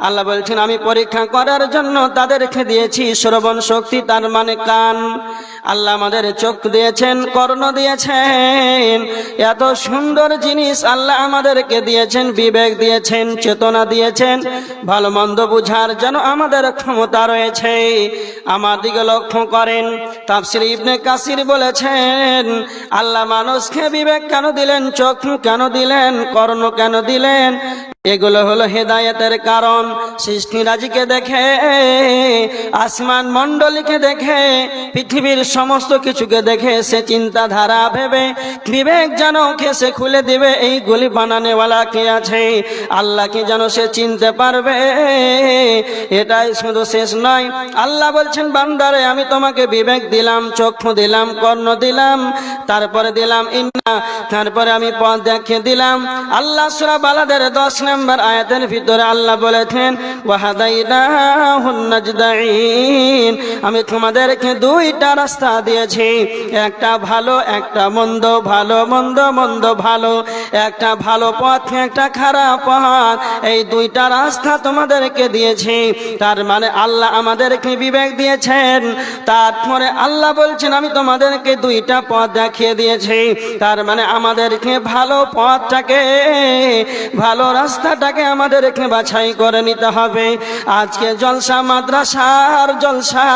আল্লাহ বলছেন আমি পরীক্ষা করার জন্য তাদেরকে দিয়েছি শ্রবণ শক্তি, তার মানে কান। আল্লাহ আমাদের চোখ দিয়েছেন, কর্ণ দিয়েছেন, এত সুন্দর জিনিস আল্লাহ আমাদেরকে দিয়েছেন, বিবেক দিয়েছেন, চেতনা দিয়েছেন, ভালো মন্দ বুঝার যেন আমাদের ক্ষমতা রয়েছে। আমার দিকে লক্ষ্য করেন, তাফসীর ইবনে কাসির বলেছেন আল্লাহ মানুষকে বিবেক কেন দিলেন, চোখ কেন দিলেন, কর্ণ কেন দিলেন, এগুলো হলো হেদায়েতের কারণ। সৃষ্টিরাজিকে দেখে, আসমান মণ্ডলীকে দেখে, পৃথিবীর সমস্ত কিছুকে দেখে সে চিন্তাধারা ভেবে বিবেক যেন সে খুলে দিবে এইগুলি বানানেওয়ালা কে আছে, আল্লাহকে যেন সে চিনতে পারবে। এটাই শুধু শেষ নয়, আল্লাহ বলছেন বান্দারে আমি তোমাকে বিবেক দিলাম, চক্ষু দিলাম, কর্ণ দিলাম, তারপরে দিলাম ইন্না, তারপরে আমি পথ দেখিয়ে দিলাম। আল্লাহ সূরা বালাদের 10 নম্বর আয়াতের ভিতরে আল্লাহ বলেছেন ওয়াহাদাইনাহুন নাজদাইন, আমি তোমাদেরকে দুইটা রাস্তা দিয়েছি, একটা ভালো একটা মন্দ, ভালো মন্দ, মন্দ ভালো, একটা ভালো পথ একটা খারাপ পথ, এই দুইটা রাস্তা তোমাদেরকে দিয়েছি। তার মানে আল্লাহ আমাদেরকে বিবেক দিয়েছেন, তারপরে আল্লাহ বলছেন আমি তোমাদেরকে দুইটা পথ দেখিয়ে দিয়েছি। তার মানে আমাদেরকে ভালো পথটাকে, ভালো রাস্তাটাকে আমাদেরকে বাছাই করে নিতে হবে। আজকে জলসা, মাদ্রাসার জলসা,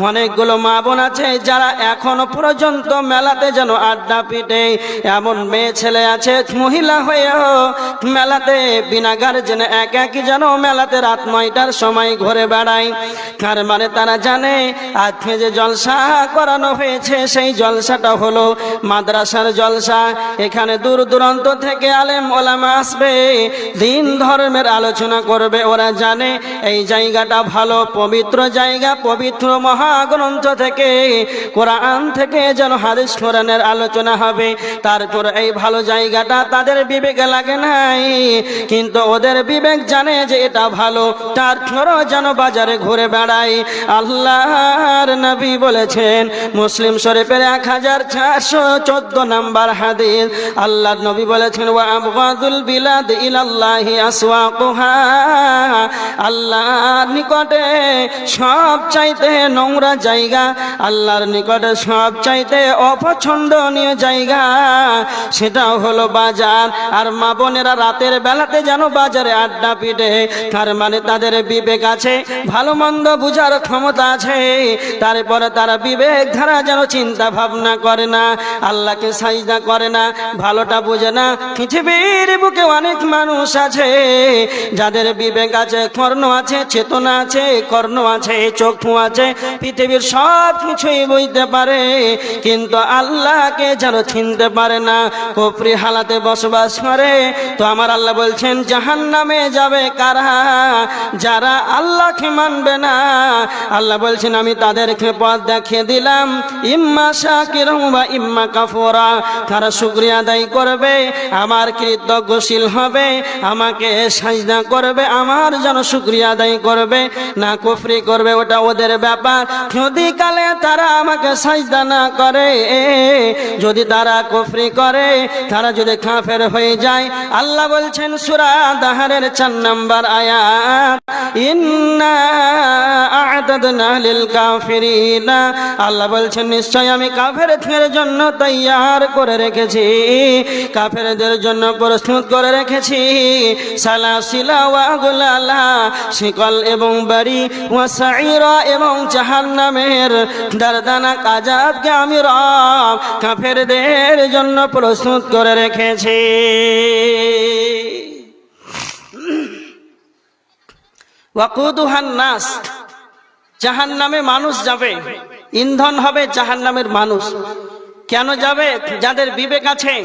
অনেকগুলো মা বোন আছে যারা এখনো পর্যন্ত মেলাতে যেন আড্ডা পিটে, এমন মেয়ে ছেলে আছে মহিলা হয়েও মেলাতে বিনা গার্জেনে একাকি যেন মেলাতে রাত 9টার সময় ঘুরে বেড়ায়। তার মানে তারা জানে আজকে যে জলসা করানো হয়েছে সেই জলসাটা হলো মাদ্রাসার জলসা। এখানে দূর দূরান্ত থেকে আলেম ওলামা আসবে, দিন ধর্মের আলোচনা করবে। ওরা জানে এই জায়গাটা ভালো, পবিত্র জায়গা, পবিত্র মহাগ্রন্থ থেকে, কোরআন থেকে যেন হাদিস কোরআনের আলোচনা হবে। তারপর এই ভালো জায়গাটা তাদের বিবেকে লাগে নাই, কিন্তু ওদের বিবেক জানে যে এটা ভালো, তারপরও যেন বাজারে ঘুরে বেড়ায়। আল্লাহর নবী বলেছেন মুসলিম শরীফের 1414 নম্বর হাদিস, আল্লাহর নবী বলেছেন ওয়া আবগাদুল বিলাদ ইলাল্লাহি আসওয়াকুহা, আল্লাহর নিকটে সবচাইতে নোংরা জায়গা, আল্লাহর নিকটে সবচাইতে অপছন্দনীয় জায়গা সেটা হলো বাজার। আর মা বোনেরা রাতের বেলাতে যেন বাজারে আড্ডা পিটে, তার মানে তাদের বিবেক আছে, ভালো মন্দ বুঝার ক্ষমতা আছে, তারপরে তারা বিবেক ধারা যেন চিন্তা ভাবনা করে না, আল্লাহকে সাজদা করে না, ভালোটা বোঝে না। পৃথিবীর বুকে অনেক মানুষ আছে যাদের বিবেক আছে, কর্ণ আছে, চেতনা আছে, কর্ণ আছে, চক্ষু আছে, পৃথিবীর সব কিছুই বুঝতে পারে, কিন্তু আল্লাহকে যেন চিনতে পারে না, কুফরি হালাতে বসবাস করে। তো আমার আল্লাহ বলছেন জাহান্নামে যাবে কারা, যারা আল্লাহকে মানবে না। আল্লাহ বলছেন আমি তাদেরকে পথ দেখিয়ে দিলাম, ইম্মা শাকিরা ওয়া ইম্মা কাফুরা, তারা শুকরিয়া আদায় করবে, আমার কৃতজ্ঞশীল হবে, আমাকে সাজদা করবে, আমার যেন শুকরিয়া আদায় করবে, না কুফরি করবে ওটা ওদের ব্যাপার। যদি কালে তারা আমাকে সাজদা না করে, যদি তারা কুফরি করে, তারা যদি কাফের হয়ে যায়, আল্লাহ বলছেন সূরা দাহরের 4 নম্বর আয়াত, ইন্না আ'তাদনা লিল কাফিরিনা, আল্লাহ বলছেন নিশ্চয় আমি কাফেরদের জন্য তৈয়ার করে রেখেছি, কাফেরদের জন্য প্রস্তুত করে রেখেছি সালাসিলা ওয়া গুলালা, শিকল এবং বাড়ি, ওয়া সাইরা এবং জাহান্নামের দর্দনাক আযাবকে আমি রব কাফেরদের জন্য প্রস্তুত করে রেখেছি। ওয়াকুদুহান নাস, জাহান্নামে মানুষ যাবে, ইন্ধন হবে জাহান্নামের মানুষ। কেন যাবে? যাদের বিবেক আছে,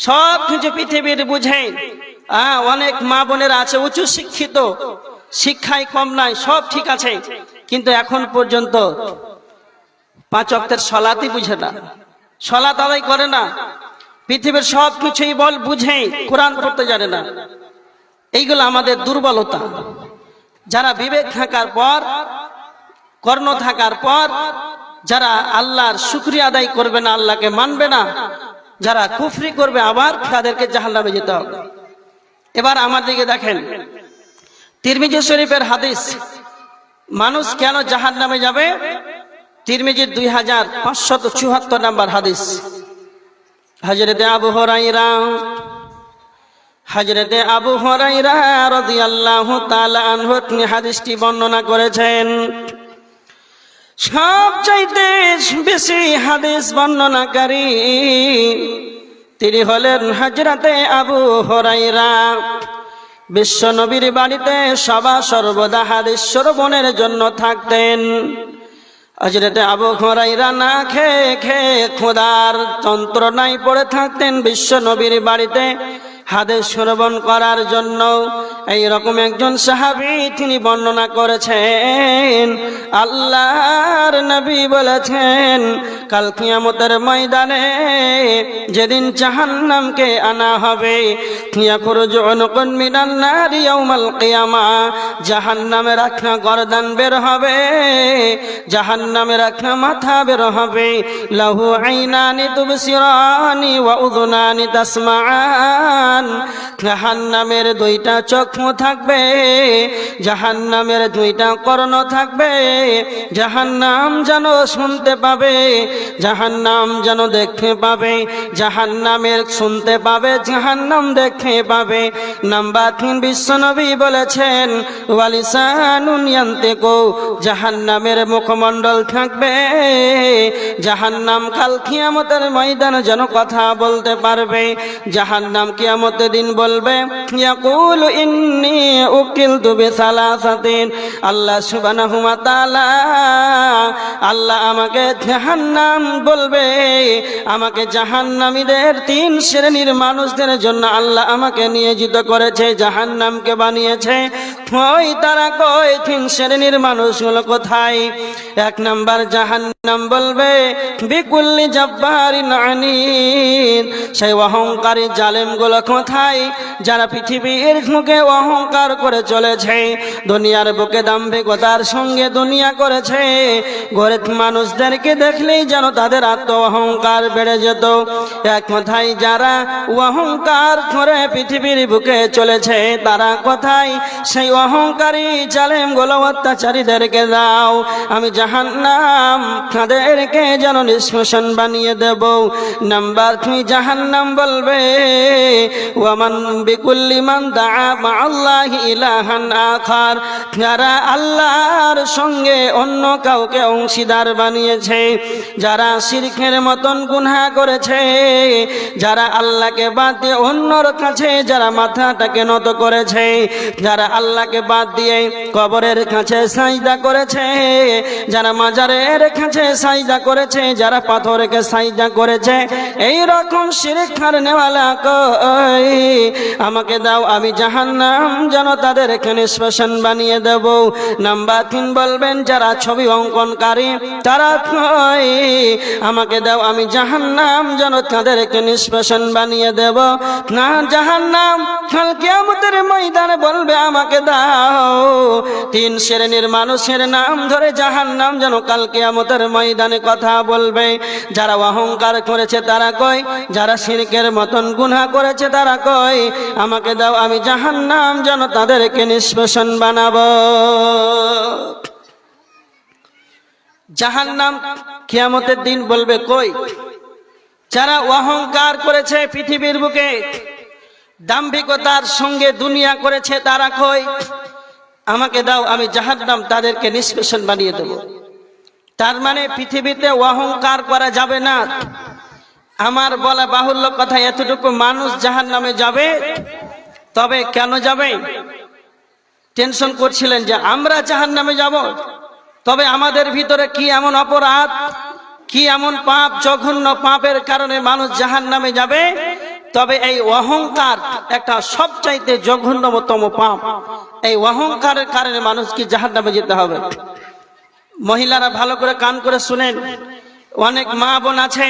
সব কিছু পৃথিবীর বুঝে। অনেক মা বোনেরা আছে উচ্চ শিক্ষিত, শিক্ষায় কম নাই, সব ঠিক আছে, কিন্তু এখন পর্যন্ত 5 ওয়াক্তের সালাতই বুঝে না, সালাত আদায় করে না, পৃথিবীর সব কিছুই বুঝে, কোরআন পড়তে জানে না। এইগুলো আমাদের দুর্বলতা। যারা বিবেক থাকার পর, কর্ণ থাকার পর, যারা আল্লাহর শুকরিয়া আদায় করবে না, আল্লাহকে মানবে না, যারা কুফরি করবে, আবার তাদেরকে জাহান্নামে যেতে হবে। এবার আমার দিকে দেখেন, তিরমিজি শরীফের হাদিস, মানুষ কেন জাহান্নামে যাবে। তিরমিজির 2574 নম্বর হাদিস। হযরতে আবু হুরায়রা রাদিয়াল্লাহু তাআলা আনহু তিনি হাদিসটি বর্ণনা করেছেন। সবচাইতে বেশি হাদিস বর্ণনাকারী তিনি হলেন হযরতে আবু হুরায়রা। বিশ্ব নবীর বাড়িতে সর্বদা হাদিস শ্রবণের জন্য থাকতেন। হযরতে আবু হুরায়রা না খেয়ে খেয়ে ক্ষুধার যন্ত্রণায় পড়ে থাকতেন বিশ্ব নবীর বাড়িতে হাদিস শ্রবণ করার জন্য। এইরকম একজন সাহাবী তিনি বর্ণনা করেছেন, আল্লাহর নবী বলেছেন কাল কিয়ামতের ময়দানে যেদিন জাহান্নামকে আনা হবে, ইয়াখরুজু উনকুন মিনান নারি ইয়াউমাল কিয়ামা, জাহান্নামের একটা গর্দান বের হবে, জাহান্নামের একটা মাথা বের হবে। লাহু আইনানি তুবসিরানি ওয়া উযুনানি তাসমাআন, জাহান্নামের দুইটা চক্ষু থাকবে, জাহান্নামের দুইটা কর্ণ থাকবে। জাহান্নাম যেন শুনতে পাবে, জাহান্নাম যেন দেখতে পাবে, জাহান্নামের শুনতে পাবে, জাহান্নাম দেখতে পাবে। নাম্বার 3 বিশ্বনবী বলেছেন ওয়ালিসানুন ইয়ান্তিকু, জাহান্নামের মুখমণ্ডল থাকবে। জাহান্নাম কাল কিয়ামতের ময়দানে যেন কথা বলতে পারবে। জাহান্নাম কিয়ামতের দিন বলবে ইয়াকুলু ইন্নী উকিলতু বিসালাসাতিন, আল্লাহ সুবহানাহু ওয়া তাআলা, আল্লাহ আমাকে জাহান্নাম বলবে, আমাকে জাহান্নামীদের 3 শ্রেণীর মানুষদের জন্য আল্লাহ আমাকে নিয়োজিত করেছে, জাহান্নামকে বানিয়েছে। ওই তারা কয় 3 শ্রেণীর মানুষগুলো কোথায়? 1 নাম্বার জাহান্নাম বলবে বিকুল্লি জাব্বারিন আনিদ, সেই অহংকারী জালেমগুলো কোথায়? যারা পৃথিবীর মুখে অহংকার করে চলেছে, দুনিয়ার বুকে দাম্ভিকতার সঙ্গে দুনিয়া করেছে, গরিব মানুষদেরকে দেখলেই যেন তাদের আত্ম অহংকার বেড়ে যেত। এক কথায় যারা অহংকার করে পৃথিবীর বুকে চলেছে তারা কোথায়? সেই অহংকারী জালেমগুলো, অত্যাচারীদেরকে দাও, আমি জাহান্নাম তাদেরকে যেন নিষ্পেষণ বানিয়ে দেব। নাম্বার 2 জাহান্নাম বলবে ওয়ামান বিকুল্লি মান দাআ মাআল্লাহি ইলাহান আখার, যারা আল্লাহর সঙ্গে অন্য কাউকে অংশীদার বানিয়েছে, যারা শিরকের মতন গুনাহ করেছে, যারা আল্লাহকে বাদ দিয়ে অন্যর কাছে যারা মাথাটাকে নত করেছে, যারা আল্লাহকে বাদ দিয়ে কবরের কাছে সাজদা করেছে, যারা মাজারের কাছে সাজদা করেছে, যারা পাথরকে সাজদা করেছে, এই রকম শিরক নেওয়ালা কই আমাকে দাও, আমি জাহান্নাম যেন তাদেরকে নিষ্পেষণ বানিয়ে দেব। নাম্বার 3 বলবেন যারা ছবি অঙ্কনকারী তারা কই আমাকে দাও, আমি জাহান্নাম যেন তাদেরকে নিষ্পেষণ বানিয়ে দেব। না, জাহান্নাম কাল কিয়ামতের ময়দানে বলবে আমাকে দাও। 3 শ্রেণীর মানুষের নাম ধরে জাহান্নাম যেন কাল কিয়ামতের ময়দানে কথা বলবে। যারা অহংকার করেছে তারা কই, যারা শিরকের মতন গুনাহ করেছে তারা কই আমাকে দাও, আমি জাহান্নাম যেন তাদেরকে নিষ্পেষণ বানাবো। জাহান্নাম কিয়ামতের দিন বলবে কই? যারা অহংকার করেছে পৃথিবীর বুকে, দাম্ভিকতার সঙ্গে দুনিয়া করেছে তারা কই আমাকে দাও, আমি জাহান্নাম তাদেরকে নিষ্পেষণ বানিয়ে দেব। তার মানে পৃথিবীতে অহংকার করা যাবে না। আমার বলা বাহুল্য কথা এতটুকু, মানুষ জাহান্নামে যাবে। তবে কেন যাবে? টেনশন করছিলেন যে আমরা জাহান্নামে যাব, তবে আমাদের ভিতরে কি এমন অপরাধ, কি এমন পাপ, জঘন্য পাপের কারণে মানুষ জাহান্নামে যাবে? তবে এই অহংকার একটা সবচাইতে জঘন্যতম পাপ। এই অহংকারের কারণে মানুষ কি জাহান্নামে যেতে হবে। মহিলারা ভালো করে কান করে শুনেন, অনেক মা বোন আছে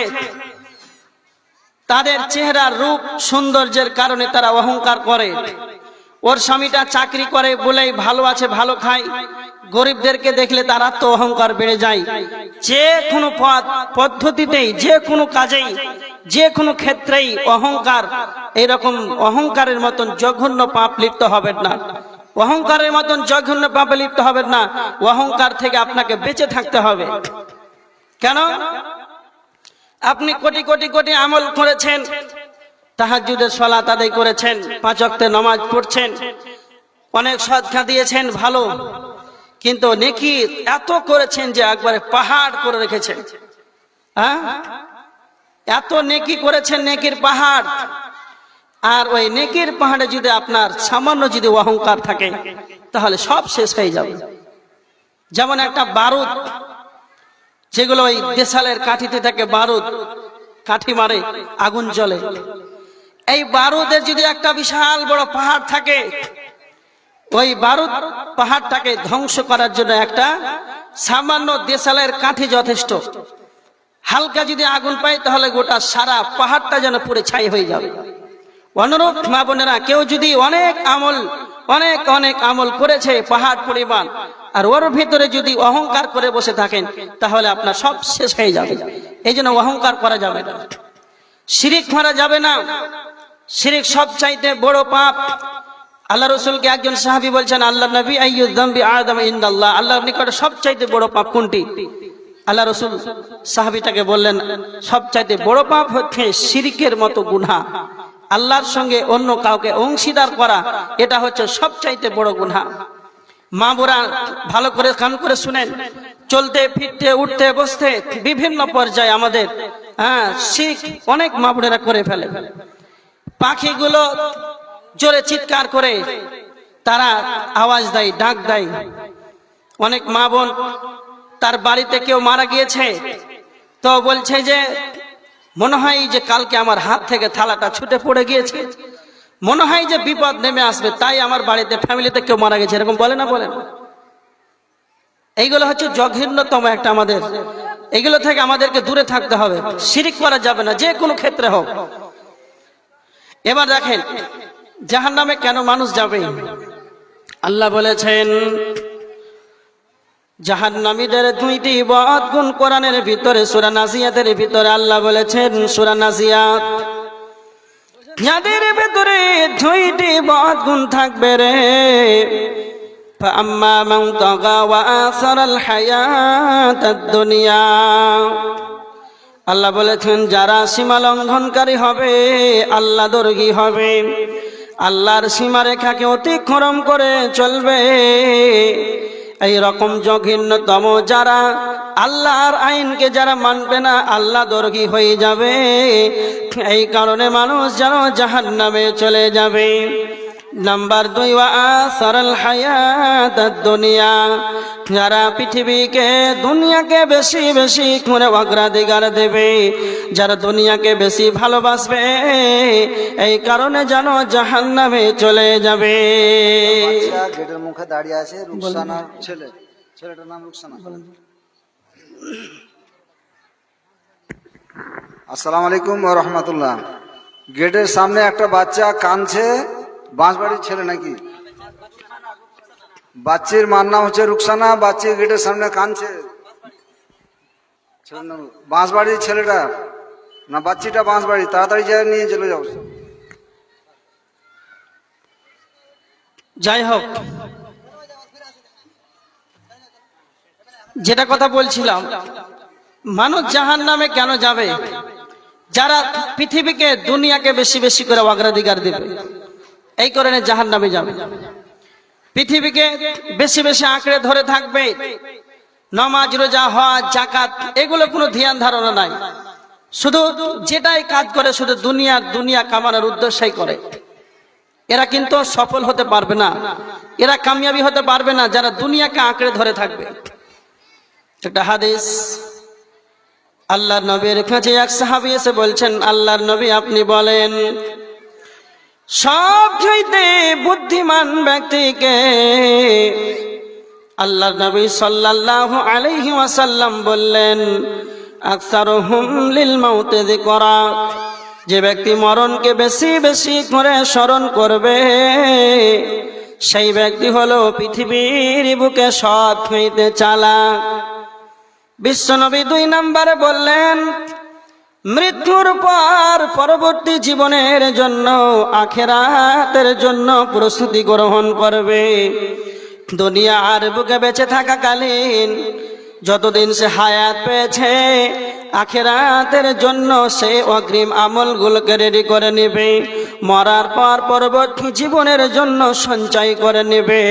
তাদের চেহারার রূপ সৌন্দর্যের কারণে তারা অহংকার করে। ওর স্বামীটা চাকরি করে বলেই ভালো আছে, ভালো খায়, গরিবদেরকে দেখলে তার আত্ম অহংকার বেড়ে যায়। যে কোনো পদ্ধতিতেই, যে কোনো কাজেই, যে কোনো ক্ষেত্রেই অহংকার, এরকম অহংকারের মতন জঘন্য পাপ লিপ্ত হবেন না। অহংকারের মতন জঘন্য পাপে লিপ্ত হবেন না। অহংকার থেকে আপনাকে বেঁচে থাকতে হবে। কেন? আপনি কোটি কোটি কোটি আমল করেছেন, তাহাজ্জুদের সালাত আদায় করেছেন, 5 ওয়াক্তে নামাজ পড়ছেন, অনেক সদকা দিয়েছেন, ভালো, কিন্তু নেকি এত করেছেন যে একবারে পাহাড় করে রেখেছেন। হ্যাঁ, এত নেকি করেছেন, নেকির পাহাড়। আর ওই নেকির পাহাড়ে যদি আপনার সামান্য যদি অহংকার থাকে তাহলে সব শেষ হয়ে যাবে। যেমন একটা বারুদ, যেগুলো ওই দেশালের কাঠিতে থাকে, বারুদ কাঠি মারে, আগুন জ্বলে। এই বারুদের যদি একটা বিশাল বড় পাহাড় থাকে, ওই বারুদ পাহাড়টাকে ধ্বংস করার জন্য একটা সামান্য দেশালের কাঠি যথেষ্ট। হালকা যদি আগুন পায় তাহলে গোটা সারা পাহাড়টা যেন পুড়ে ছাই হয়ে যাবে। অনুরূপ মা বোনেরা, কেউ যদি অনেক আমল করেছে পাহাড় পরিমাণ, আর ওর ভিতরে যদি অহংকার করে বসে থাকেন তাহলে আপনার সব শেষ হয়ে যাবে। এই জন্য অহংকার করা যাবে না, শিরিক করা যাবে না। শিরিক সবচাইতে বড় পাপ। আল্লাহ রাসূলকে একজন সাহাবী বলছেন, আল্লাহ নবী, আইয়ু যামবি আযম ইনদাল্লাহ, আল্লাহর নিকটে সবচাইতে বড় পাপ কোনটি? আল্লাহ রাসূল সাহাবীটাকে বললেন, সবচাইতে বড় পাপ হচ্ছে শিরিকের মতো গুনাহ, আল্লাহর সঙ্গে অন্য কাউকে অংশীদার করা, এটা হচ্ছে সবচাইতে বড় গুনাহ। মা বোরা ভালো করে কান করে শুনেন, চলতে ফিরতে উঠতে বসতে বিভিন্ন পর্যায়ে আমাদের শিরক অনেক মা বোনেরা করে ফেলে। পাখিগুলো জোরে চিৎকার করে তারা আওয়াজ দেয়, ডাক দেয়। অনেক মা বোন তার বাড়িতে কেউ মারা গিয়েছে তো বলছে যে মনে হয় যে কালকে আমার হাত থেকে থালাটা ছুটে পড়ে গিয়েছে, মনে হয় যে বিপদ নেমে আসবে, তাই আমার বাড়িতে ফ্যামিলিতে কেউ মারা গেছে, এরকম বলে না? বলেন। এইগুলো হচ্ছে জঘন্যতম একটা আমাদের, এগুলো থেকে আমাদেরকে দূরে থাকতে হবে। শিরিক করা যাবে না, যে কোনো ক্ষেত্রে হোক। এবার দেখেন জাহান্নামে কেন মানুষ যাবে। আল্লাহ বলেছেন জাহান্নামীদের 2টি বদ গুণ কোরআনের ভিতরে, সূরা নাজিয়াতের ভিতরে আল্লাহ বলেছেন, সূরা নাজিয়াত, যাদের ভিতরে 2টি বদ গুণ থাকবে রে, ফাআম্মা মান তাগা ওয়া আসারাল হায়াতাদ দুনিয়া। আল্লাহ বলেছেন যারা সীমা লঙ্ঘনকারী হবে, আল্লাহ দর্গী হবে, আল্লাহর সীমারেখাকে অতিক্রম করে চলবে, এই রকম জঘন্যতম যারা আল্লাহর আইনকে যারা মানবে না, আল্লাহ দর্গী হয়ে যাবে। এই কারণে মানুষ যেন জাহান্নামে চলে যাবে। নাম্বার 2, ওয়া আসারাল হায়াতাদ দুনিয়া, যারা পৃথিবীকে দুনিয়াকে বেশি বেশি করে অগ্রাধিকার দেবে, যারা দুনিয়াকে বেশি ভালোবাসবে, এই কারণে যেন জাহান্নামে চলে যাবে। গেটের মুখে দাঁড়িয়ে আছে রুকসানার ছেলে, ছেলেটার নাম রুকসানা। আসসালামু আলাইকুম ওয়া রাহমাতুল্লাহ। গেটের সামনে একটা বাচ্চা কাঁদছে, বাঁশবাড়ির ছেলে নাকি? বাচ্চির মার নাম হচ্ছে রুকসানা, বাচ্চি গেটের সামনে কাঁদছে। বাঁশবাড়ির ছেলেটা না বাচ্চিটা বাঁশবাড়ি, তাড়াতাড়ি যায় নিয়ে চলে যাও। যাই হোক, যেটা কথা বলছিলাম, মানুষ জাহান্নামে কেন যাবে? যারা পৃথিবীকে দুনিয়াকে বেশি বেশি করে অগ্রাধিকার দেবে, এই কারণে জাহান্নামে যাবে। পৃথিবীকে বেশি বেশি আঁকড়ে ধরে থাকবে, নামাজ রোজা হজ যাকাত এগুলো কোনো ধ্যান ধারণা নাই, শুধু যেটাই কাজ করে শুধু দুনিয়া কামানোর উদ্দেশ্যই করে। এরা কিন্তু সফল হতে পারবে না, এরা কামিয়াবি হতে পারবে না যারা দুনিয়াকে আঁকড়ে ধরে থাকবে। একটা হাদিস, আল্লাহর নবীর কাছে এক সাহাবী এসে বলছেন, আল্লাহর নবী আপনি বলেন সবচেয়ে বুদ্ধিমান ব্যক্তিকে? আল্লাহর নবী সাল্লাল্লাহু আলাইহি ওয়াসাল্লাম বললেন আকসারুহুম লিল মাউত যিকরা, যে ব্যক্তি মরণকে বেশি বেশি করে স্মরণ করবে সেই ব্যক্তি হলো পৃথিবীর বুকে সৎ হইতে চালাক। বিশ্বনবী 2 নম্বরে বললেন মৃত্যুর পর পরবর্তী জীবনের জন্য, আখিরাতের জন্য প্রস্তুতি গ্রহণ করবে। দুনিয়ার বুকে বেঁচে থাকাকালীন যতদিন সে হায়াত পেয়েছে, আখিরাতের জন্য সে অগ্রিম আমলগুলোকে রেডি করে নেবে। মরার পর পরবর্তী জীবনের জন্য সঞ্চয় করে নেবে।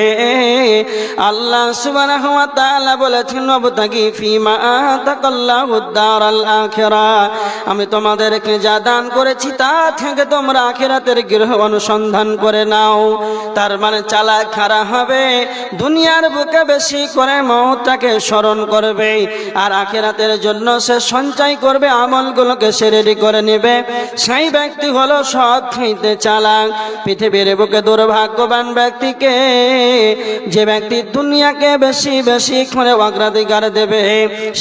আল্লাহ সুবহানাহু ওয়া তাআলা বলেছেন, ওয়াবতাগি ফীমা আতাকাল্লাহুদ দারাল আখিরাহ, আমি তোমাদেরকে যা দান করেছি তা থেকে তোমরা আখিরাতের গৃহ অনুসন্ধান করে নাও। তার মানে চালাক খারা হবে, দুনিয়ার বুকে বেশি করে মওতটাকে স্মরণ করবে, আর আখিরাতের জন্য সে সঞ্চয় করবে, আমলগুলোকে সে রেডি করে নেবে। সেই ব্যক্তি হলো সৎ হইতে চালাক। পৃথিবীর বুকে দুর্ভাগ্যবান ব্যক্তিকে, যে ব্যক্তি দুনিয়াকে বেশি বেশি করে অগ্রাধিকার দেবে,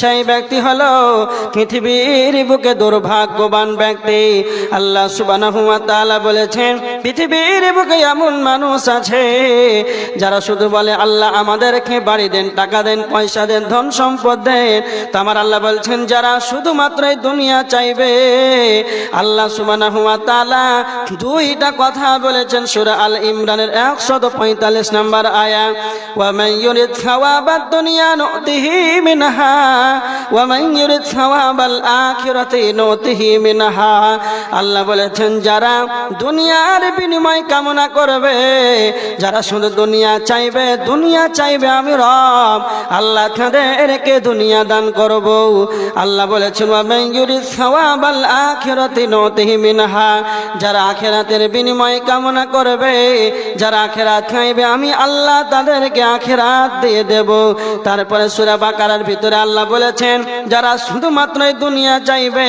সেই ব্যক্তি হলো পৃথিবীর বুকে দুর্ভাগ্যবান ব্যক্তি। আল্লাহ সুবহানাহু ওয়া তাআলা বলেছেন, পৃথিবীর বুকে এমন মানুষ আছে যারা শুধু বলে আল্লাহ আমাদেরকে বাড়ি দেন, টাকা দেন, পয়সা দেন, ধন সম্পদ দেন। তো আমার আল্লাহ বলছেন, যারা শুধুমাত্র এই দুনিয়া চাইবে, আল্লাহ সুবহানাহু ওয়া তাআলা দুইটা কথা বলেছেন সূরা আল ইমরানের 145 নম্বর আয়াত, ওয়া মান ইউরিদ সাওয়াবাদ দুনিয়া নুতিহি মিনহা ওয়া মান ইউরিদ সাওয়াবাল আখিরাতি নুতিহি মিনহা। আল্লাহ বলেছেন, যারা দুনিয়ার বিনিময় কামনা করবে, যারা শুধু দুনিয়া চাইবে, আমি রব আল্লাহ তাদেরকে দুনিয়া দান করব। আল্লাহ বলেছেন, ওয়া মান ইউরিদ সাওয়াবাল আখিরাতি নুতিহি মিনহা, যারা আখিরাতের বিনিময় কামনা করবে, যারা আখিরাত চাইবে, আমি আল্লাহ তাদেরকে আখিরাত দিয়ে দেব। তারপরে সূরা বাকারার ভিতরে আল্লাহ বলেছেন, যারা শুধুমাত্র দুনিয়া চাইবে,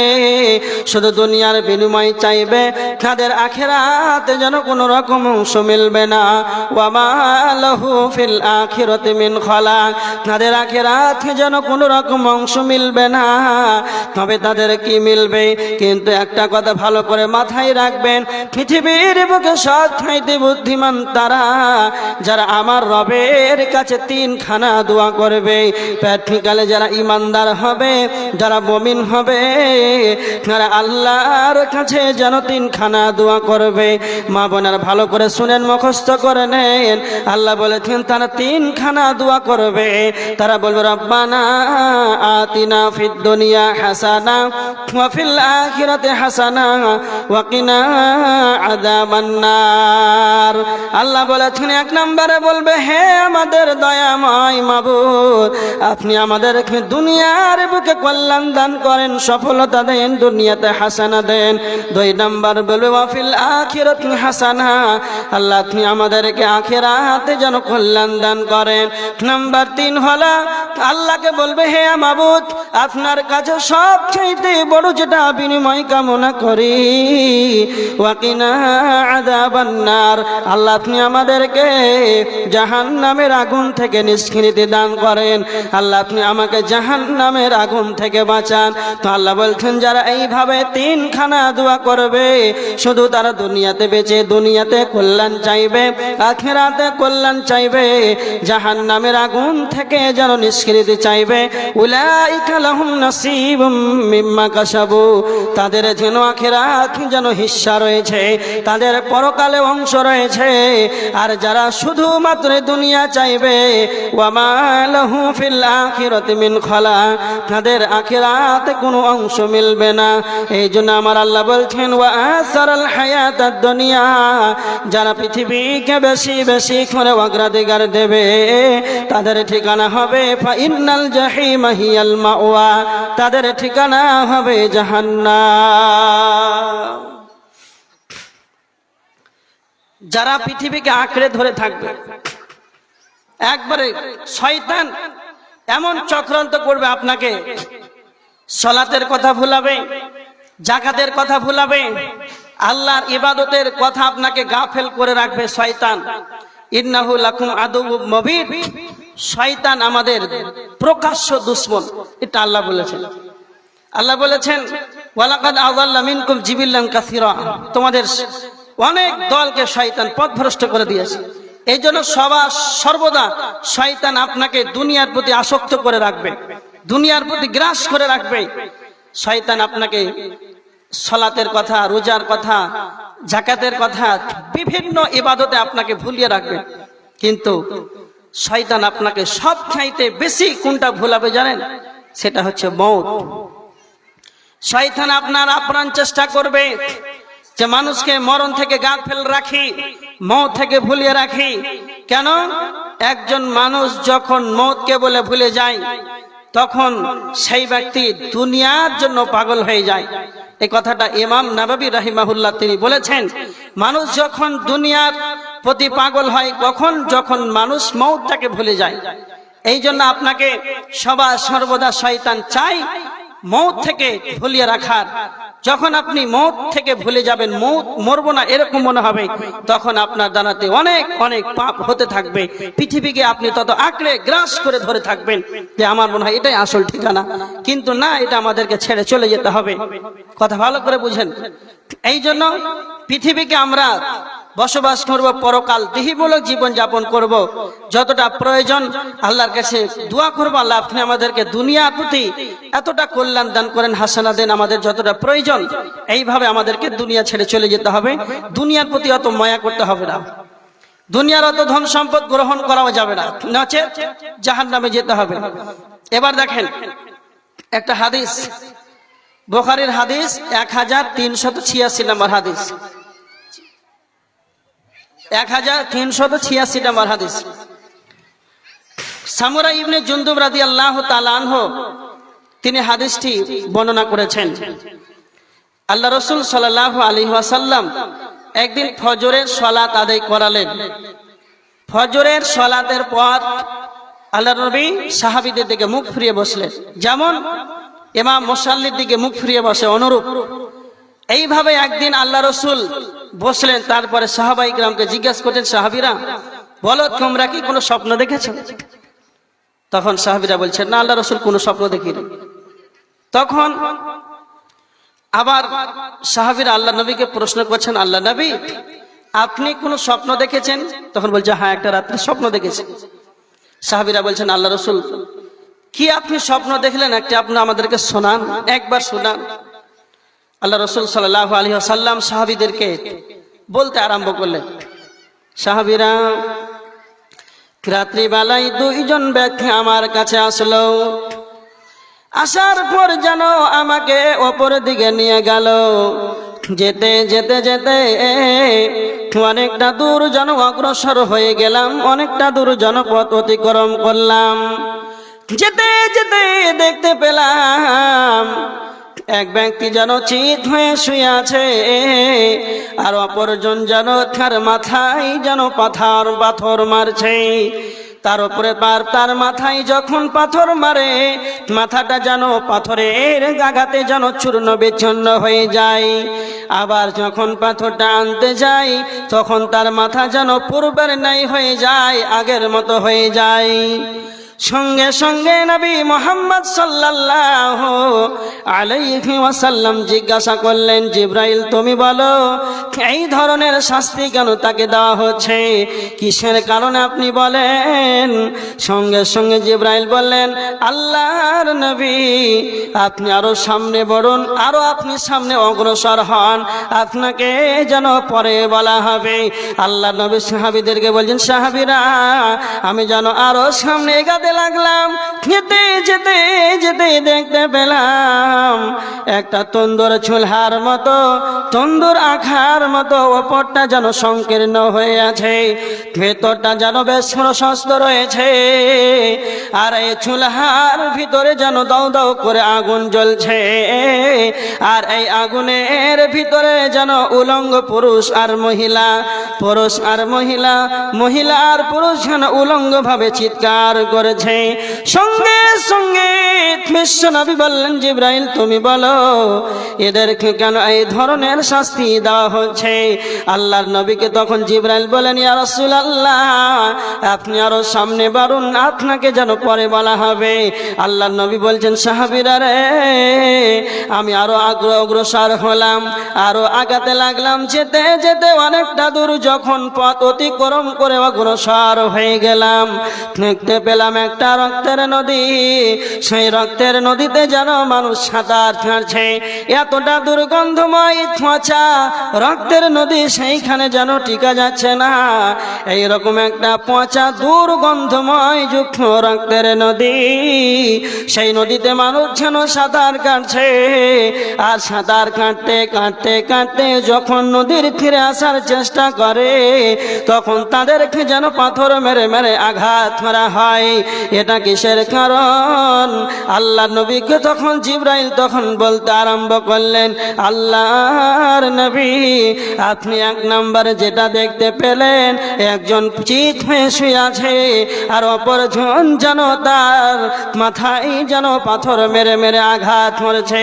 শুধু দুনিয়ার বিনিময় চাইবে, তাদের আখিরাতে যেন কোনো রকম অংশ মিলবে না। ওয়া মা লাহু ফিল আখিরাতি মিন খালাক, তাদের আখিরাতে যেন কোনো রকম অংশ মিলবে না। তবে তাদের কি মিলবে? কিন্তু একটা কথা ভালো করে মাথায় রাখবেন, পৃথিবীর বুকে সবচাইতে বুদ্ধিমান তারা, যারা আমার রবের কাছে তিনখানা দোয়া করবে। প্র্যাকটিক্যালে যারা ইমানদার হবে, যারা মুমিন হবে, তারা আল্লাহর কাছে যেন তিনখানা দোয়া করবে। মা বোনেরা ভালো করে শুনেন, মুখস্থ করে নেন। আল্লাহ বলেছেন তারা তিনখানা দোয়া করবে। তারা বলবে, রব্বানা আতিনা ফিদ দুনিয়া হাসানা ওয়া ফিল আখিরাতি হাসানা ওয়া কিনা আযাবান নার। আল্লাহ বলেছেন, এক নম্বরে বলবে, হে আমাদের দয়াময় মাবুদ, আপনি আমাদেরকে দুনিয়ার বুকে কল্যাণ দান করেন, সফলতা দেন, দুনিয়াতে হাসানা দেন। দুই নম্বর বলবে, ওয়া ফিল আখিরাতি হাসানা, আল্লাহ আপনি আমাদেরকে আখিরাতে যেন কল্যাণ দান করেন। নাম্বার 3 হলো আল্লাহকে বলবে, হে মাবুদ, আপনার কাছে সবচেয়ে বড় যেটা বিনিময় কামনা করি, ওয়া কিনা আযাবান নার, আল্লাহ আপনি আমাদেরকে জাহান্নামের আগুন থেকে নিষ্কৃতি দান করেন। আল্লাহ আপনি আমাকে জাহান্নামের আগুন থেকে বাঁচান। তো আল্লাহ বলছেন, যারা এইভাবে তিনখানা দোয়া করবে, শুধু তারা দুনিয়াতে বেঁচে দুনিয়াতে কল্যাণ চাইবে, আখিরাতে কল্যাণ চাইবে, জাহান্নামের আগুন থেকে যেন নিষ্কৃতি চাইবে, উলাইকা লাহুম নাসিবুম মিম্মা কাসাবু, তাদের যেন আখিরাত যেন হিস্সা রয়েছে, তাদের পরকালে অংশ রয়েছে। আর যারা শুধুমাত্র দুনিয়া চাইবে, ওয়া মা লাহু ফিল আখিরাতি মিন খালাক, তাদের আখিরাতে কোনো অংশ মিলবে না। এই জন্য আমার আল্লাহ বলছেন, ওয়া আসারাল হায়াতাদ দুনিয়া, যারা পৃথিবীকে বেশি বেশি করে অগ্রাধিকার দেবে, তাদের ঠিকানা হবে ফা ইন্নাল জাহিমা হিয়াল মাওয়া, তাদের ঠিকানা হবে জাহান্নাম। যারা পৃথিবীকে আঁকড়ে ধরে থাকবে, একবারে শয়তান এমন চক্রান্ত করবে, আপনাকে সালাতের কথা ভুলাবে, যাকাতের কথা ভুলাবে, আল্লাহর ইবাদতের কথা আপনাকে গাফেল করে রাখবে শয়তান। ইন্নাহু লাকুম আদুউম মুবিন, শয়তান আমাদের প্রকাশ্য দুশমন, এটা আল্লাহ বলেছেন। আল্লাহ বলেছেন, ওয়ালাকাদ আযাল্লা মিনকুম জিবিল্লান কাসীরা, তোমাদের অনেক দলকে শয়তান পথভ্রষ্ট করে দিয়েছে। এই জন্য সর্বদা শয়তান আপনাকে দুনিয়ার প্রতি আসক্ত করে রাখবে, দুনিয়ার প্রতি গ্রাস করে রাখবে। শয়তান আপনাকে সালাতের কথা, রোজার কথা, যাকাতের কথা, বিভিন্ন ইবাদতে আপনাকে ভুলিয়ে রাখবে। কিন্তু শয়তান আপনাকে সব চাইতে বেশি কোনটা ভুলাবে জানেন? সেটা হচ্ছে মওত। শয়তান আপনার আপ্রাণ চেষ্টা করবে যে মানুষকে মরণ থেকে গাফেল রাখি, মওত থেকে ভুলিয়ে রাখি। কেন? একজন মানুষ যখন মওতকে বলে ভুলে যায় তখন সেই ব্যক্তি দুনিয়ার জন্য পাগল হয়ে যায়। এই কথাটা ইমাম নববী রাহিমাহুল্লাহ তিনি বলেছেন, মানুষ যখন দুনিয়ার প্রতি পাগল হয় কখন? যখন মানুষ মওতটাকে ভুলে যায়। এই জন্য আপনাকে সর্বদা শয়তান চাই মওত থেকে ভুলিয়ে রাখার। যখন আপনি মওত থেকে ভুলে যাবেন, মরবো না এরকম মনে হবে, তখন আপনার দানাতে অনেক অনেক পাপ হতে থাকবে। পৃথিবীকে আপনি তত আঁকড়ে গ্রাস করে ধরে থাকবেন যে আমার মনে হয় এটাই আসল ঠিকানা। কিন্তু না, এটা আমাদেরকে ছেড়ে চলে যেতে হবে। কথা ভালো করে বুঝেন। এই জন্য পৃথিবীকে আমরা বসবাস করব, পরকাল দেহীমূলক জীবন যাপন করব। যতটা প্রয়োজন আল্লাহর কাছে দোয়া করব, আল্লাহ আপনি আমাদেরকে দুনিয়ার প্রতি এতটা কল্যাণ দান করেন, হাসানা দেন, আমাদের যতটা প্রয়োজন এইভাবে আমাদেরকে দুনিয়া ছেড়ে চলে যেতে হবে। দুনিয়ার প্রতি অত মায়া করতে হবে না, দুনিয়ার অত ধন সম্পদ গ্রহণ করাও যাবে না, নচেত জাহান্নামে যেতে হবে। এবার দেখেন একটা হাদিস, বুখারীর হাদিস 1386 নম্বর হাদিস, 1386 নম্বর হাদিস। সামুরা ইবনে জুনদুব রাদিয়াল্লাহু তাআলা আনহু তিনি হাদিসটি বর্ণনা করেছেন। আল্লাহ রাসূল সাল্লাল্লাহু আলাইহি ওয়াসাল্লাম একদিন ফজরের সালাত আদায় করালেন। ফজরের সালাতের পর আল্লাহর নবী সাহাবীদের দিকে মুখ ফিরিয়ে বসলেন, যেমন ইমাম মুসাল্লির দিকে মুখ ফিরিয়ে বসে অনুরূপ এইভাবে একদিন আল্লাহ রাসূল বসলেন। তারপরে সাহাবায়ে কিরামকে জিজ্ঞাসা করলেন, সাহাবীরা বলো তোমরা কি কোনো স্বপ্ন দেখেছো? তখন সাহাবীরা বলছেন, না আল্লাহ রাসূল কোনো স্বপ্ন দেখিনি। তখন আবার সাহাবীরা আল্লাহ নবীকে প্রশ্ন করছেন, আল্লাহ নবী আপনি কোনো স্বপ্ন দেখেছেন? তখন বলছে, হ্যাঁ একটা রাত্রে স্বপ্ন দেখেছি। সাহাবীরা বলছেন, আল্লাহ রাসূল কি আপনি স্বপ্ন দেখলেন? একটা আপনি আমাদেরকে শোনান, একবার শোনান। আল্লাহ রাসূল সাল্লাল্লাহু আলাইহি ওয়াসাল্লাম সাহাবীদেরকে বলতে আরম্ভ করলেন, সাহাবীরা রাত্রিবেলায় দুইজন ব্যক্তি আমার কাছে আসলো, আসার পর যেন আমাকে অপর দিকে নিয়ে গেল। যেতে যেতে যেতে অনেকটা দূর যেন অগ্রসর হয়ে গেলাম, অনেকটা দূর জনপথ অতিক্রম করলাম। যেতে যেতে দেখতে পেলাম এক ব্যক্তি যেন চিত হয়ে শুয়ে আছে, আর অপরজন যেন তার মাথায় যেন পাথর মারছে। তার উপরে তার মাথায় যখন পাথর মারে, মাথাটা যেন পাথরের আঘাতে যেন চূর্ণ বিচ্ছিন্ন হয়ে যায়। আবার যখন পাথরটা আনতে যায় তখন তার মাথা যেন পূর্বের ন্যায় হয়ে যায়, আগের মতো হয়ে যায়। সঙ্গে সঙ্গে নবী মুহাম্মদ সাল্লাল্লাহু আলাইহি ওয়াসাল্লাম জিজ্ঞাসা করলেন, জিবরাইল তুমি বলো এই ধরনের শাস্তি কেন তাকে দেওয়া হচ্ছে, কিসের কারণে আপনি বলেন। সঙ্গে সঙ্গে জিবরাইল বললেন, আল্লাহর নবী আপনি আরো সামনে বড়ুন, আরো আপনি সামনে অগ্রসর হন, আপনাকে যেন পরে বলা হবে। আল্লাহ নবী সাহাবীদেরকে বলছেন, সাহাবীরা আমি যেন আরো সামনে এগাতে লাগলাম। যেতে যেতে যেতে দেখতে পেলাম একটা তন্দুর চুলহার মতো, তন্দুর আখার মতো ওপরটা যেন সংকীর্ণ হয়ে আছে, ভেতরটা যেন বেশ প্রশস্ত রয়েছে, আর এই চুলহার ভিতরে যেন দাউ দাউ করে আগুন জ্বলছে, আর এই আগুনের ভিতরে যেন উলঙ্গ পুরুষ আর মহিলা, পুরুষ আর মহিলা, মহিলা আর পুরুষ যেন উলঙ্গ ভাবে চিৎকার করেছে। সঙ্গে সঙ্গে বিশ্ব নবী বললেন, জিবরাইল তুমি বলো এদেরকে কেন এই ধরনের শাস্তি দেওয়া হচ্ছে। আল্লাহর নবীকে তখন জিবরাইল বলেন, ইয়া রাসূলুল্লাহ আপনি আরো সামনে বাড়ুন, আপনাকে যেন পরে বলা হবে। আল্লাহর নবী বলছেন, সাহাবীরা রে আমি আরো অগ্রসর হলাম, আরো আগাতে লাগলাম। যেতে যেতে অনেকটা দূর যখন পথ অতিক্রম করে অগ্রসর হয়ে গেলাম, দেখতে পেলাম এক একটা রক্তের নদী, সেই রক্তের নদীতে যেন মানুষ সাঁতার কাটছে। এতটা দুর্গন্ধময় পচা রক্তের নদী, সেইখানে যেন টিকা যাচ্ছে না। এইরকম একটা পচা দুর্গন্ধময় যুক্ত রক্তের নদী, সেই নদীতে মানুষ যেন সাঁতার কাটছে। আর সাঁতার কাটতে কাটতে কাটতে যখন নদীর তীরে আসার চেষ্টা করে, তখন তাদেরকে যেন পাথর মেরে মেরে আঘাত মারা হয়। এটা কিসের কারণ? আল্লাহ নবীকে তখন জিবরাইল তখন বলতে আরম্ভ করলেন, আল্লাহর নবী, আপনি এক নম্বরে যেটা দেখতে পেলেন, একজন চিত হয়ে শুয়ে আছে, আর অপরজন যেন তার মাথায় যেন পাথর মেরে মেরে আঘাত করেছে।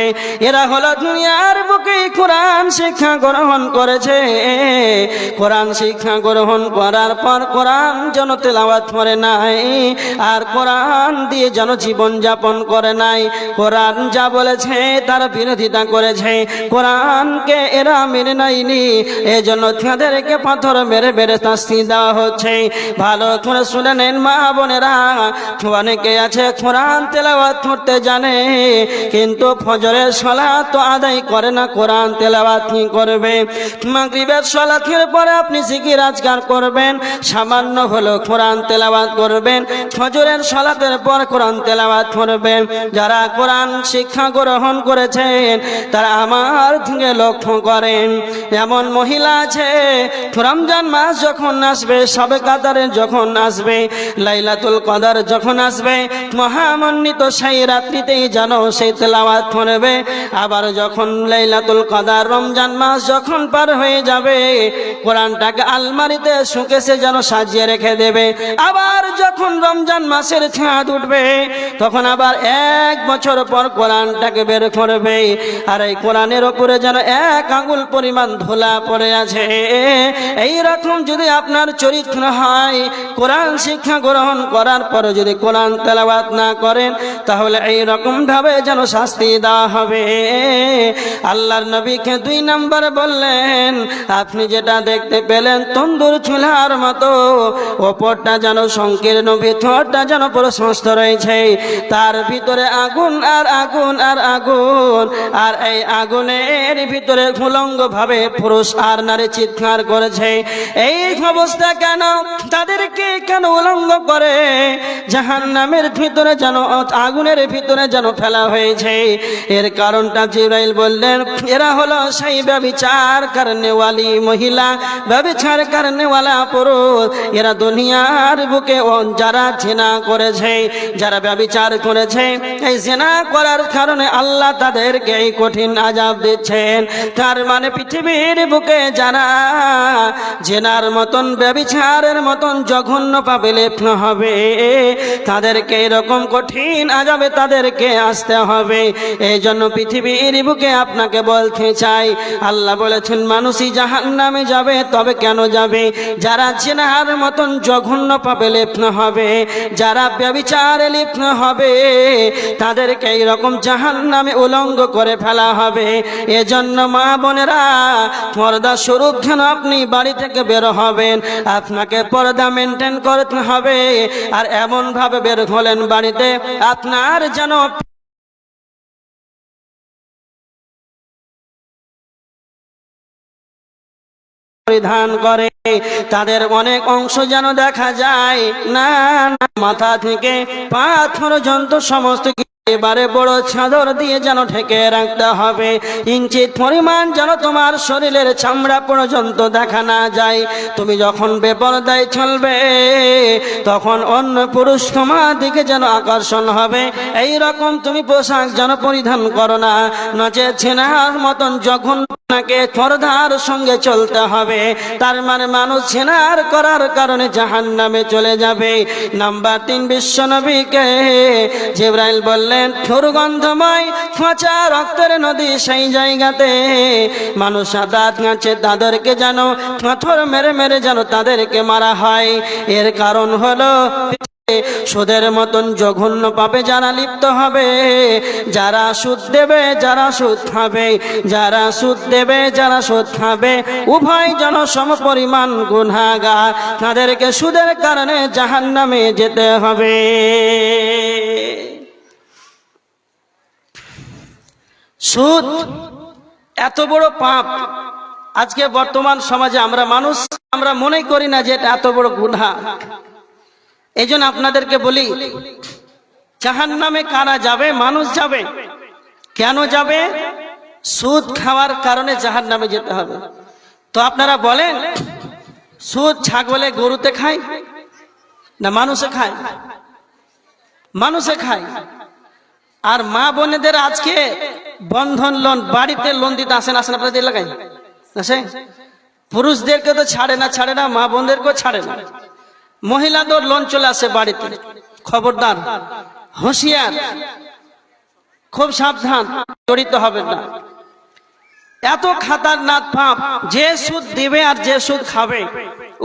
এরা হলো দুনিয়ার বুকে কোরআন শিক্ষা গ্রহণ করেছে, কোরআন শিক্ষা গ্রহণ করার পর কোরআন যেন তেলাওয়াত করে নাই, আর কোরআন দিয়ে যেন জীবন যাপন করে নাই। কোরআন যা বলেছে তার বিরোধিতা করেছে, কোরআনকে এরা মেনে নেয়নি, এজন্য তাদেরকে পাথর মেরে মেরে শাস্তি দেওয়া হচ্ছে। ভালো করে শুনে নেন মা বোনেরা, অনেকে আছে কোরআন তেলাওয়াত করতে জানে, কিন্তু ফজরের সালাত তো আদায় করে না, কোরআন তেলাওয়াত কি করবে? মাগরিবের সালাতের পরে আপনি জিকির আজকার করবেন, সামান্য হলো কোরআন তেলাওয়াত করবেন, ফজরের সালাতের পর কোরআন তেলাওয়াত করবেন। যারা কোরআন শিক্ষা গ্রহণ করেছেন তারা আমার দিকে লক্ষ্য করেন। এমন মহিলা আছে, রমজান মাস যখন আসবে, সবে কাদারে যখন আসবে, লাইলাতুল কদর যখন আসবে, মহামন্বিত সেই রাত্রিতেই যেন সেই তেলাওয়াত করবে। আবার যখন লাইলাতুল কদর রমজান মাস যখন পার হয়ে যাবে, কোরআনটাকে আলমারিতে শুকেছে যেন সাজিয়ে রেখে দেবে। আবার যখন রমজান মাসের চাঁদ উঠবে, তখন আবার 1 বছর পর কোরআনটাকে বের করবে। আর এই কোরআনের ওপরে যেন 1 আঙ্গুল পরিমাণ ধুলা পড়ে আছে। এই রকম যদি আপনার চরিত্র হয়, কোরআন শিক্ষা গ্রহণ করার পরে যদি কোরআন তেলাওয়াত না করেন, তাহলে এই রকম ভাবে যেন শাস্তি দেওয়া হবে। আল্লাহর নবীকে 2 নম্বর বললেন, আপনি যেটা দেখতে পেলেন তন্দুর চুলার মতো, ওপরটা যেন সংকীর্ণ, ভিতরটা যেন প্রশস্ত রয়েছে, তার ভিতরে আগুন আর আগুন আর আগুন, আর এই আগুনের ভিতরে উলঙ্গ ভাবে পুরুষ আর নারী চিৎকার করেছে। এই অবস্থা কেন? তাদেরকে কেন উলঙ্গ করে জাহান্নামের ভিতরে যেন, আগুনের ভিতরে যেন ফেলা হয়েছে? এর কারণটা জিবরাইল বললেন, এরা হলো সেই ব্যভিচার করনেওয়ালি মহিলা, ব্যভিচার করনেওয়ালা পুরুষ। এরা দুনিয়ার বুকে যারা জিনা করেছে, যারা ব্যভিচার করেছে, এই জিনা করার কারণে আল্লাহ তাদেরকে এই কঠিন আযাব দিচ্ছেন। তার মানে পৃথিবীর বুকে যারা জিনার মতন, ব্যভিচারের মতন জঘন্য পাপে লিপ্ত হবে, তাদেরকে এরকম কঠিন আযাবে তাদেরকে আসতে হবে। এই জন্য পৃথিবীর বুকে আপনাকে বলতে চাই, আল্লাহ বলেছেন মানুষই জাহান্নামে যাবে। তবে কেন যাবে? যারা জিনার মতন জঘন্য পাপে লিপ্ত হবে, যারা ব্যভিচারে লিপ্ত হবে, তাদেরকে এইরকম জাহান্নামে উলঙ্গ করে ফেলা হবে। এজন্য মা বোনেরা, পর্দা স্বরূপ যেন আপনি বাড়ি থেকে বের হবেন, আপনাকে পর্দা মেনটেন করতে হবে। আর এমন ভাবে বের হলেন বাড়িতে, আপনার যেন পরিধান করে, তাদের অনেক অংশ যেন দেখা যায় না, মাথা থেকে পা পর্যন্ত সমস্ত এবারে বড় চাদর দিয়ে যেন ঢেকে রাখতে হবে। ইঞ্চিত পরিমাণ যেন তোমার শরীরের চামড়া পর্যন্ত দেখা না যায়। তুমি যখন বেপরদায় চলবে, তখন অন্য পুরুষ তোমার দিকে যেন আকর্ষণ হবে। এই রকম তুমি পোশাক যেন পরিধান করো না, নচেত ছেনার মতন যখন আপনাকে পর্দার সঙ্গে চলতে হবে। তার মানে মানুষ ছেনার করার কারণে জাহান্নামে চলে যাবে। নাম্বার 3, বিশ্বনবীকে জিবরাইল বললেন, দুর্গন্ধময় পচা রক্তের নদী, সেই জায়গাতে মানুষ সাঁতার কাটছে, তাদেরকে যেন পাথর মেরে মেরে যেন তাদেরকে মারা হয়। এর কারণ হলো সুদের মতন জঘন্য পাপে যারা লিপ্ত হবে, যারা সুদ দেবে, যারা সুদ খাবে, যারা সুদ দেবে, যারা সুদ খাবে, উভয় জন সমপরিমাণ গুনাহগার। তাদেরকে সুদের কারণে জাহান্নামে যেতে হবে। সুদ এত বড় পাপ, আজকে বর্তমান সমাজে আমরা মনে করি না যে এটা এত বড় গুনাহ। এই জন্য আপনাদেরকে বলি, জাহান্নামে কারা যাবে? মানুষ যাবে। কেন যাবে? সুদ খাওয়ার কারণে জাহান্নামে যেতে হবে। তো আপনারা বলেন, সুদ ছাগলে গরুতে খায় না মানুষে খায়? মানুষে খায়। আর মা বোনেদের আজকে বন্ধন লোন, বাড়িতে লোন দিতে আসেন আপনাদের এলাকায় আসে? পুরুষদেরকে তো ছাড়ে না, মা বোনদেরকেও ছাড়ে না। মহিলাদের লোন চলে আসে বাড়িতে। খবরদার, হুঁশিয়ার, খুব সাবধান, জড়িত হবেন না। এত খাতারনাক পাপ, যে সুদ দিবে আর যে সুদ খাবে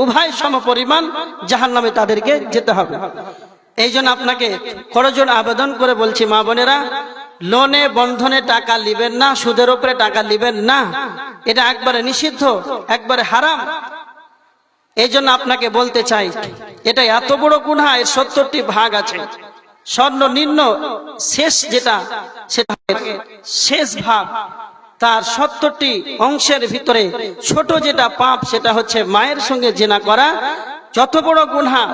উভয় সমপরিমাণ জাহান্নামে তাদেরকে যেতে হবে। এই জন্য আপনাকে করজোড় আবেদন করে বলছি, মা বোনেরা, লোনে বন্ধনে টাকা লিবেন না, সুদের উপরে টাকা লিবেন না। এটা একবারে নিষিদ্ধ, একবারে হারাম। এই জন্য আপনাকে বলতে চাই, এটা এত বড় গুনাহ, এর 70টি ভাগ আছে। সর্বনিম্ন শেষ যেটা, সেটা শেষ ভাগ, তার 70টি অংশের ভিতরে ছোট যেটা পাপ, সেটা হচ্ছে মায়ের সঙ্গে জিনা করা। যত বড় গুনাহ,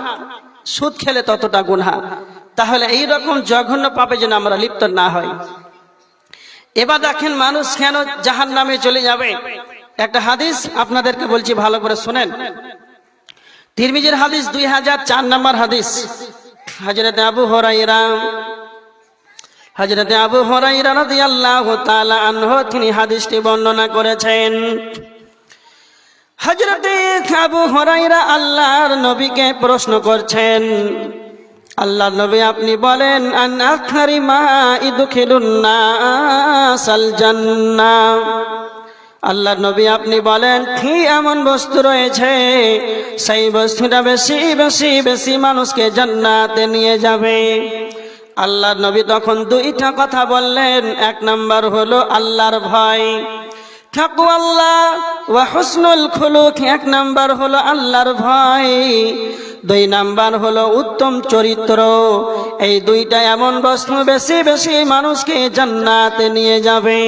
সুদ খেলে ততটা গুনাহ। তাহলে এই রকম জঘন্য পাপে যেন আমরা লিপ্ত না হই। এবার দেখেন, মানুষ কেন জাহান্নামে চলে যাবে। একটা হাদিস আপনাদেরকে বলছি, ভালো করে শুনেন। তিরমিজির হাদিস 2004 নম্বর হাদিস। হযরত আবু হুরায়রা রাদিয়াল্লাহু তাআলা আনহু তিনি হাদিসটি বর্ণনা করেছেন। হযরত আবু হুরায়রা আল্লাহর নবীকে প্রশ্ন করছেন, আল্লাহর নবী আপনি বলেন, আন আখরি মা ইদখিলুন নাসাল জান্নাহ। আল্লাহর নবী আপনি বলেন, কি এমন বস্তু রয়েছে সেই বস্তুটা বেশি বেশি বেশি মানুষকে জান্নাতে নিয়ে যাবে? আল্লাহর নবী তখন দুইটা কথা বললেন। এক নাম্বার হলো আল্লাহর ভয়, তাকওয়াল্লাহ ওয়া হুসনুল খুলুক। এক নাম্বার হলো আল্লাহর ভয়, দুই নাম্বার হলো উত্তম চরিত্র। এই দুইটা এমন বস্তু বেশি বেশি মানুষকে জান্নাতে নিয়ে যাবে।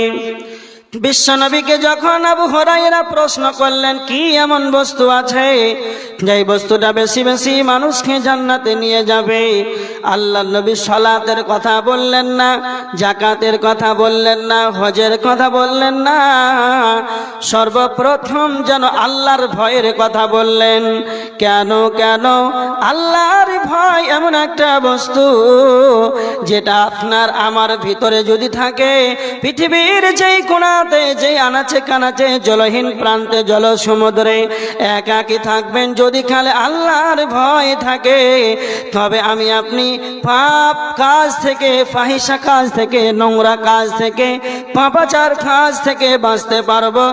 বিশ্বনবীকে যখন আবু হুরায়রা প্রশ্ন করলেন, কি এমন বস্তু আছে যেই বস্তুটা বেশি বেশি মানুষকে জান্নাতে নিয়ে যাবে, আল্লাহর নবী সালাতের কথা বললেন না, যাকাতের কথা বললেন না, হজের কথা বললেন না, সর্বপ্রথম যেন আল্লাহর ভয়ের কথা বললেন। কেন? আল্লাহর ভয় এমন একটা বস্তু যেটা আপনার আমার ভিতরে যদি থাকে, পৃথিবীর যেই কোণাতে, যেই আনাচে কানাচে, জলহীন প্রান্তে, জল সমুদ্রে একাকী থাকবেন, যদি খালি আল্লাহর ভয় থাকে, তবে আমি আপনি পাপ কাজ থেকে, ফাহিশা কাজ থেকে, নোংরা কাজ থেকে, পাপাচার কাজ থেকে বাঁচতে পারবো।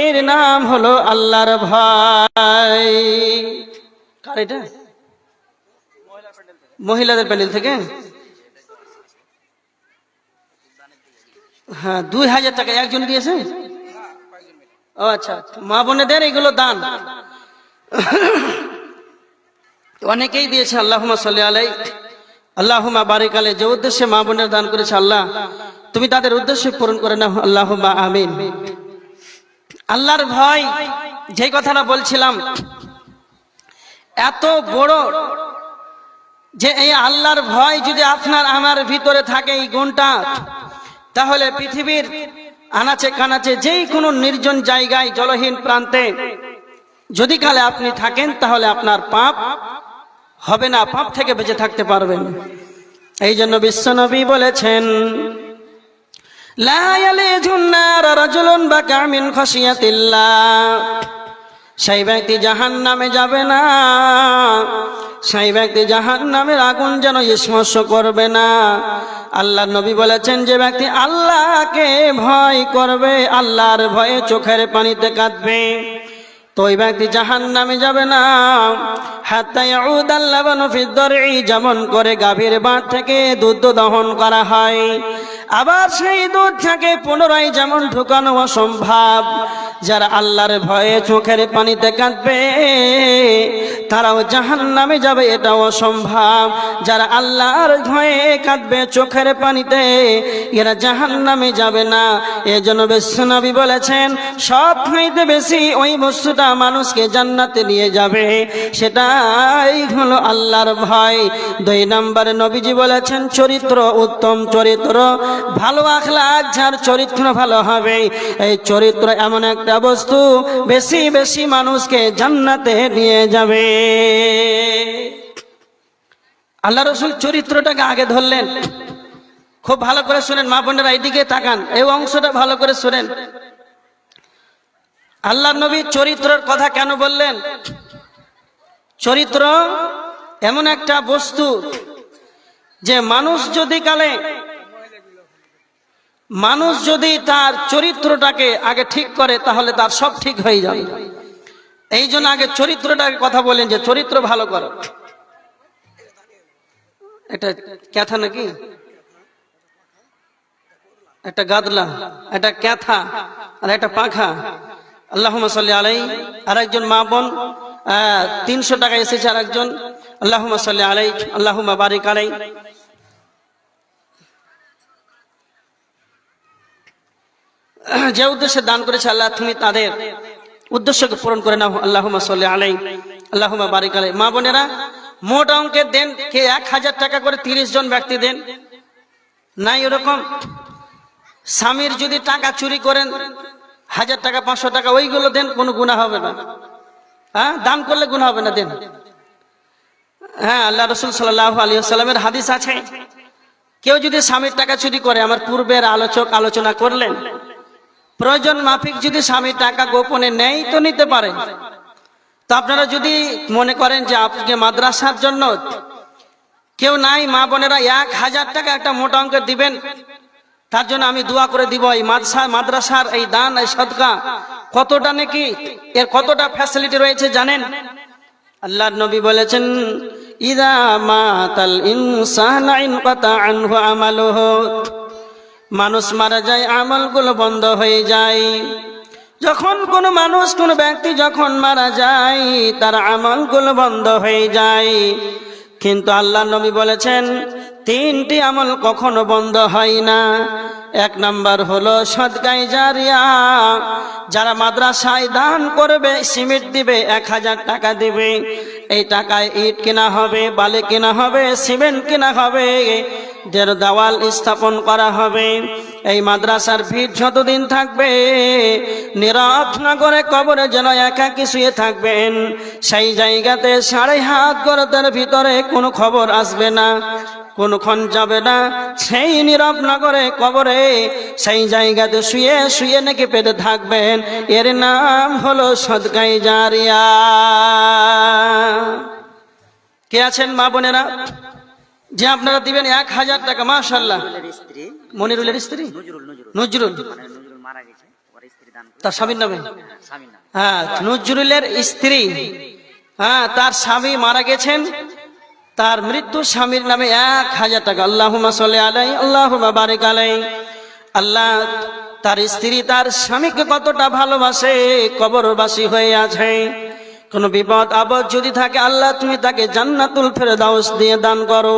এর নাম হলো আল্লাহর ভয়। কার এটা? মহিলাদের প্যানেল থেকে। হ্যাঁ, 2000 টাকা একজন দিয়েছে। ও আচ্ছা, মা বোনেদের এগুলো দান অনেকেই দিয়েছে। আল্লাহুম্মা সাল্লি আলাইহি আল্লাহুম্মা বারিক আলাইহি। যে উদ্দেশ্যে মা বোনের দান করেছে, আল্লাহ তুমি তাদের উদ্দেশ্য পূরণ করে নাও, আল্লাহুম্মা আমিন। আল্লাহর ভয়, যে কথাটা বলছিলাম, এত বড় যে এই আল্লাহর ভয় যদি আপনার আমার ভিতরে থাকে, এই গুণটা, তাহলে পৃথিবীর আনাচে কানাচে যেই কোনো নির্জন জায়গায়, জলহীন প্রান্তে যদি কালে আপনি থাকেন, তাহলে আপনার পাপ হবে না, পাপ থেকে বেঁচে থাকতে পারবেন। এই জন্য বিশ্বনবী বলেছেন, লা ইয়ালিজুন নার রাজুলুন বাকা মিন খাশিয়াতিল্লাহ। সেই ব্যক্তি জাহান্নামে যাবে না, সেই ব্যক্তি জাহান্নামের আগুন যেন স্পর্শ করবে না। আল্লাহর নবী বলেছেন, যে ব্যক্তি আল্লাহকে ভয় করবে, আল্লাহর ভয়ে চোখের পানিতে কাঁদবে, তো ওই ব্যক্তি জাহান্নামে যাবে না। হাত্তা ইয়াউদাল লাবানু ফিদ দারই, যেমন করে গাভীর বাট থেকে দুধ দহন করা হয়, আবার সেই দুধ থেকে পুনরায় যেমন ঢুকানো অসম্ভব। যারা আল্লাহর ভয়ে চোখের পানিতে কাঁদবে তারাও জাহান্নামে যাবে, এটাও অসম্ভব। যারা আল্লাহর ভয়ে কাঁদবে চোখের পানিতে, এরা জাহান্নামে যাবে না। এজন্য বিশ্বনবী বলেছেন সব চাইতে বেশি ওই বস্তুটা মানুষকে জান্নাতে নিয়ে যাবে, সেটাই হলো আল্লাহর ভয়। 2 নম্বরে নবীজি বলেছেন চরিত্র, উত্তম চরিত্র, ভালো আখলাক, যার চরিত্র ভালো হবে। এই চরিত্র এমন একটা বস্তু বেশি বেশি মানুষকে জান্নাতে নিয়ে যাবে। আল্লাহ রাসূল চরিত্রটাকে আগে ধরলেন। খুব ভালো করে শুনেন মা বোনেরা, এইদিকে তাকান, এই অংশটা ভালো করে শুনেন। আল্লাহর নবী চরিত্রের কথা কেন বললেন? চরিত্র এমন একটা বস্তু যে মানুষ যদি তার চরিত্রটাকে আগে ঠিক করে তাহলে তার সব ঠিক হয়ে যাবে। এই জন্য আগে চরিত্রটাকে কথা বলেন যে চরিত্র ভালো করো। এটা ক্যাথা নাকি? একটা গাদলা, একটা ক্যাথা, আর একটা পাখা। আল্লাহুম্মা সাল্লি আলাইহি। আর একজন মা বোন 300 টাকা এসেছে, আর একজন আল্লাহুম্মা সাল্লি আলাইহি, আল্লাহুম্মা বারিক আলাইহি। যে উদ্দেশ্যে দান করেছে আল্লাহ তুমি তাদের উদ্দেশ্যকে পূরণ করে নাও। আল্লাহুম্মা সাল্লি আলাইহি, আল্লাহুম্মা বারিক আলাইহি। মা বোনেরা, মোট অঙ্কের দেন কে 1000 টাকা করে 30 জন ব্যক্তি দেন, নাই এরকম? স্বামীর যদি টাকা চুরি করেন 1000 টাকা 500 টাকা, ওইগুলো দেন, কোনো গুনাহ হবে না। হ্যাঁ, দান করলে গুনাহ হবে না, দেন। হ্যাঁ, আল্লাহ রাসূল সাল্লাল্লাহু আলাইহি ওয়াসাল্লামের হাদিস আছে, কেউ যদি স্বামীর টাকা চুরি করে, আমার পূর্বের আলোচক আলোচনা করলেন, প্রয়োজন মাফিক যদি স্বামীর টাকা গোপনে নেই তো নিতে পারে। তো আপনারা যদি মনে করেন যে আপনি মাদ্রাসার জন্য কেউ নাই, মা বোনেরা 1000 টাকা একটা মোটা অঙ্কের দিবেন, তার জন্য আমি দোয়া করে দিব। এই মাদ্রাসার এই দান, এই সদকা কতটা নাকি, এর কতটা ফ্যাসিলিটি রয়েছে জানেন? আল্লাহর নবী বলেছেন ইযা মাতাল ইনসানু ইনকাতা আনহু আমালুহু, মানুষ মারা যায় আমলগুলো বন্ধ হয়ে যায়। যখন কোনো মানুষ, কোনো ব্যক্তি যখন মারা যায় তার আমলগুলো বন্ধ হয়ে যায়। কিন্তু আল্লাহর নবী বলেছেন 3টি আমল কখনো বন্ধ হয় না। 1 নাম্বার হলো সদকায়ে জারিয়া। যারা মাদ্রাসায় দান করবে, সিমেন্ট দিবে, 1000 টাকা দিবে, এই টাকায় ইট কেনা হবে, বালি কেনা হবে, সিমেন্ট কেনা হবে, দেওয়াল স্থাপন করা হবে। এই মাদ্রাসার ভিড় যতদিন থাকবে, নীরব না করে কবরে যেন একাকী শুয়ে থাকবেন, সেই জায়গাতে 5.5 হাত গর্তের ভিতরে কোনো খবর আসবে না, কোনক্ষণ যাবে না। সেই নীরব নগরে কবরে সেই জায়গাতে শুয়ে শুয়ে নাকি পেতে থাকবেন, এর নাম হলো সদকায়ে জারিয়া। কে আছেন মা বোনেরা যে আপনারা দিবেন 1000 টাকা? মাশাআল্লাহ। মনিরুলের স্ত্রী নজরুল, তার স্বামীর নামে? হ্যাঁ, নজরুলের স্ত্রী, হ্যাঁ, তার স্বামী মারা গেছেন, তার মৃত্যু স্বামীর নামে 1000 টাকা। আল্লাহুম্মা সাল্লি আলাইহি, আল্লাহুম্মা বারিক আলাইহি। আল্লাহ তার স্ত্রী তার স্বামীকে কতটা ভালোবাসে, কবরবাসী হয়ে আছে। কোন বিপদ আপদ যদি থাকে, আল্লাহ তুমি তাকে জান্নাতুল ফেরদাউস দিয়ে দান করো।